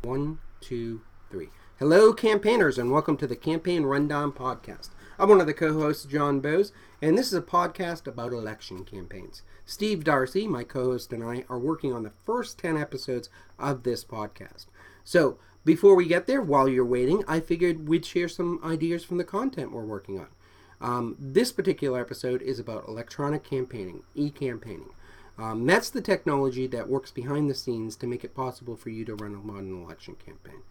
One, two, three. Hello, campaigners, and welcome to the Campaign Rundown Podcast. I'm one of the co-hosts, John Bose, and this is a podcast about election campaigns. Steve Darcy, my co-host, and I are working on the first 10 episodes of this podcast. So, before we get there, while you're waiting, I figured we'd share some ideas from the content we're working on. This particular episode is about electronic campaigning, e-campaigning. That's the technology that works behind the scenes to make it possible for you to run a modern election campaign.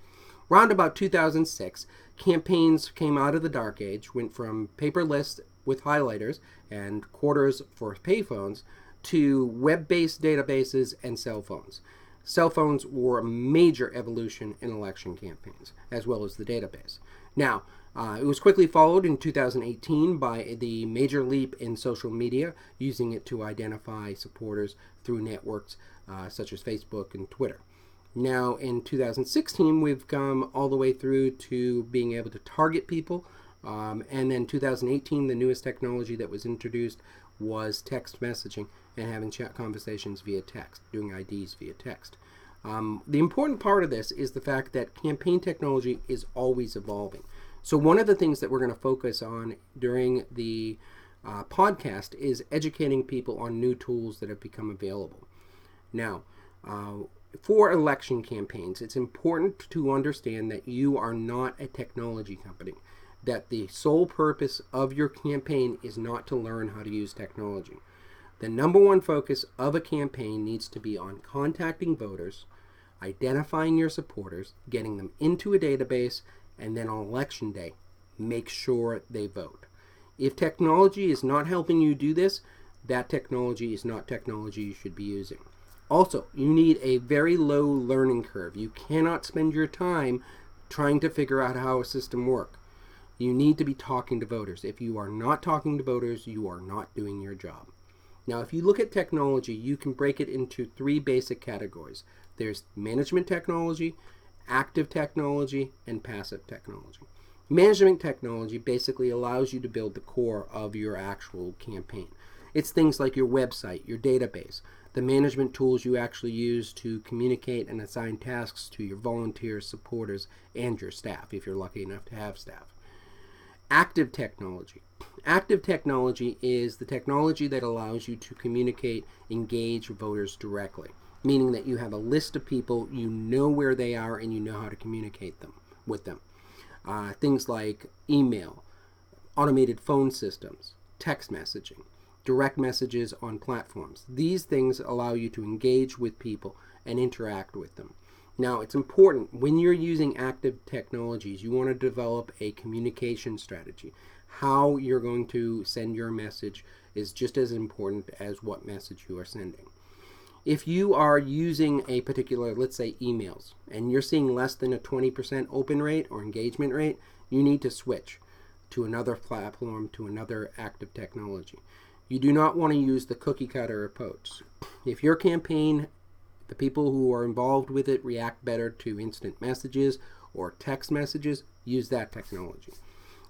Around about 2006, campaigns came out of the dark age, went from paper lists with highlighters and quarters for payphones to web-based databases and cell phones. Cell phones were a major evolution in election campaigns, as well as the database. Now, it was quickly followed in 2018 by the major leap in social media, using it to identify supporters through networks such as Facebook and Twitter. Now, in 2016, we've come all the way through to being able to target people. And then 2018, the newest technology that was introduced was text messaging and having chat conversations via text, doing IDs via text. The important part of this is the fact that campaign technology is always evolving. So one of the things that we're going to focus on during the podcast is educating people on new tools that have become available. Now, for election campaigns, it's important to understand that you are not a technology company, that the sole purpose of your campaign is not to learn how to use technology. The number one focus of a campaign needs to be on contacting voters, identifying your supporters, getting them into a database, and then on election day, make sure they vote. If technology is not helping you do this, that technology is not technology you should be using. Also, you need a very low learning curve. You cannot spend your time trying to figure out how a system works. You need to be talking to voters. If you are not talking to voters, you are not doing your job. Now, if you look at technology, you can break it into three basic categories. There's management technology, active technology, and passive technology. Management technology basically allows you to build the core of your actual campaign. It's things like your website, your database, the management tools you actually use to communicate and assign tasks to your volunteers, supporters, and your staff, if you're lucky enough to have staff. Active technology. Active technology is the technology that allows you to communicate, engage voters directly, meaning that you have a list of people, you know where they are, and you know how to communicate with them. Things like email, automated phone systems, text messaging, direct messages on platforms. These things allow you to engage with people and interact with them. Now, it's important when you're using active technologies, you want to develop a communication strategy. How you're going to send your message is just as important as what message you are sending. If you are using a particular, let's say, emails, and you're seeing less than a 20% open rate or engagement rate, you need to switch to another platform, to another active technology. You do not want to use the cookie cutter approach. If your campaign, the people who are involved with it react better to instant messages or text messages, use that technology.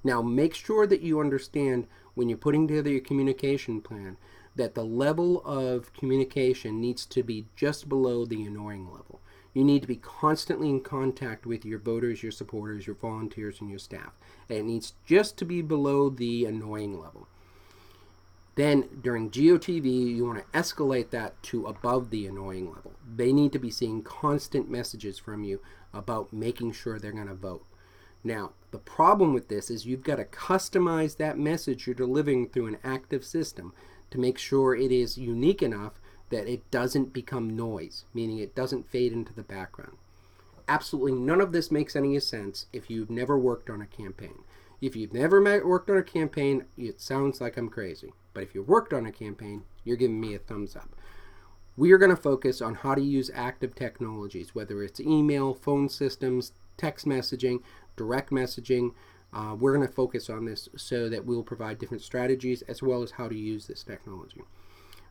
Now, make sure that you understand when you're putting together your communication plan that the level of communication needs to be just below the annoying level. You need to be constantly in contact with your voters, your supporters, your volunteers, and your staff. And it needs just to be below the annoying level. Then, during GOTV, you want to escalate that to above the annoying level. They need to be seeing constant messages from you about making sure they're going to vote. Now, the problem with this is you've got to customize that message you're delivering through an active system to make sure it is unique enough that it doesn't become noise, meaning it doesn't fade into the background. Absolutely none of this makes any sense if you've never worked on a campaign. If you've never worked on a campaign, it sounds like I'm crazy. But if you've worked on a campaign, you're giving me a thumbs up. We are going to focus on how to use active technologies, whether it's email, phone systems, text messaging, direct messaging. We're going to focus on this so that we'll provide different strategies as well as how to use this technology.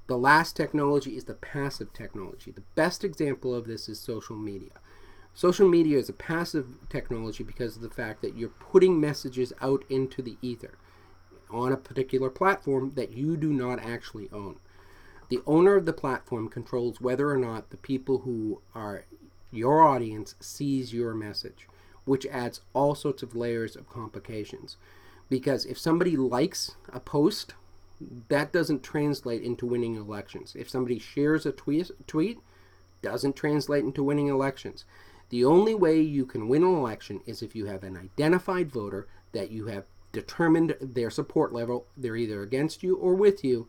The last technology is the passive technology. The best example of this is social media. Social media is a passive technology because of the fact that you're putting messages out into the ether on a particular platform that you do not actually own. The owner of the platform controls whether or not the people who are your audience sees your message, which adds all sorts of layers of complications. Because if somebody likes a post, that doesn't translate into winning elections. If somebody shares a tweet, doesn't translate into winning elections. The only way you can win an election is if you have an identified voter that you have determined their support level. They're either against you or with you,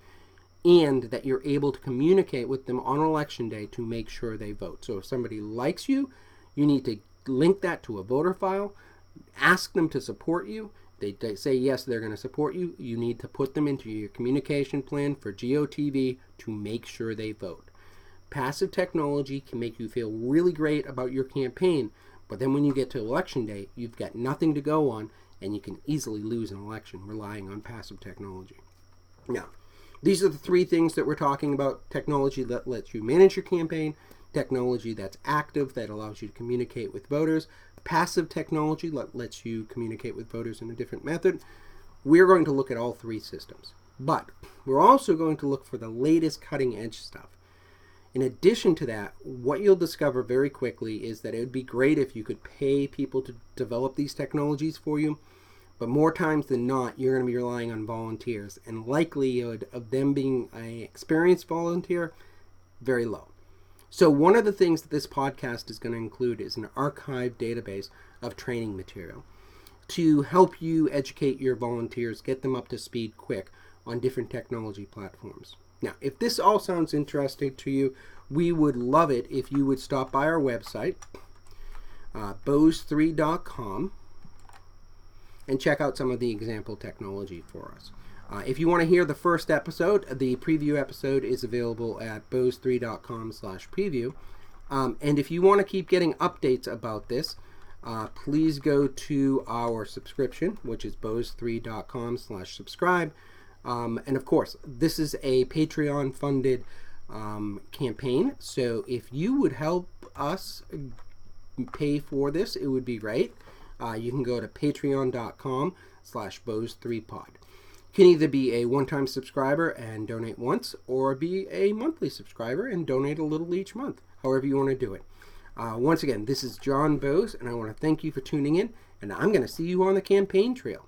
and that you're able to communicate with them on election day to make sure they vote. So if somebody likes you, you need to link that to a voter file, ask them to support you. They say yes, they're going to support you. You need to put them into your communication plan for GOTV to make sure they vote. Passive technology can make you feel really great about your campaign, but then when you get to election day, you've got nothing to go on, and you can easily lose an election relying on passive technology. Now, these are the three things that we're talking about. Technology that lets you manage your campaign, technology that's active, that allows you to communicate with voters, passive technology that lets you communicate with voters in a different method. We're going to look at all three systems, but we're also going to look for the latest cutting edge stuff. In addition to that, what you'll discover very quickly is that it would be great if you could pay people to develop these technologies for you, but more times than not, you're going to be relying on volunteers, and likelihood of them being an experienced volunteer, very low. So one of the things that this podcast is going to include is an archived database of training material to help you educate your volunteers, get them up to speed quick on different technology platforms. Now, if this all sounds interesting to you, we would love it if you would stop by our website, bose3.com, and check out some of the example technology for us. If you want to hear the first episode, the preview episode is available at bose3.com/preview. And if you want to keep getting updates about this, please go to our subscription, which is bose3.com/subscribe. And of course, this is a Patreon-funded campaign, so if you would help us pay for this, it would be great. You can go to patreon.com/bose3pod. You can either be a one-time subscriber and donate once, or be a monthly subscriber and donate a little each month, however you want to do it. Once again, this is John Bose, and I want to thank you for tuning in, and I'm going to see you on the campaign trail.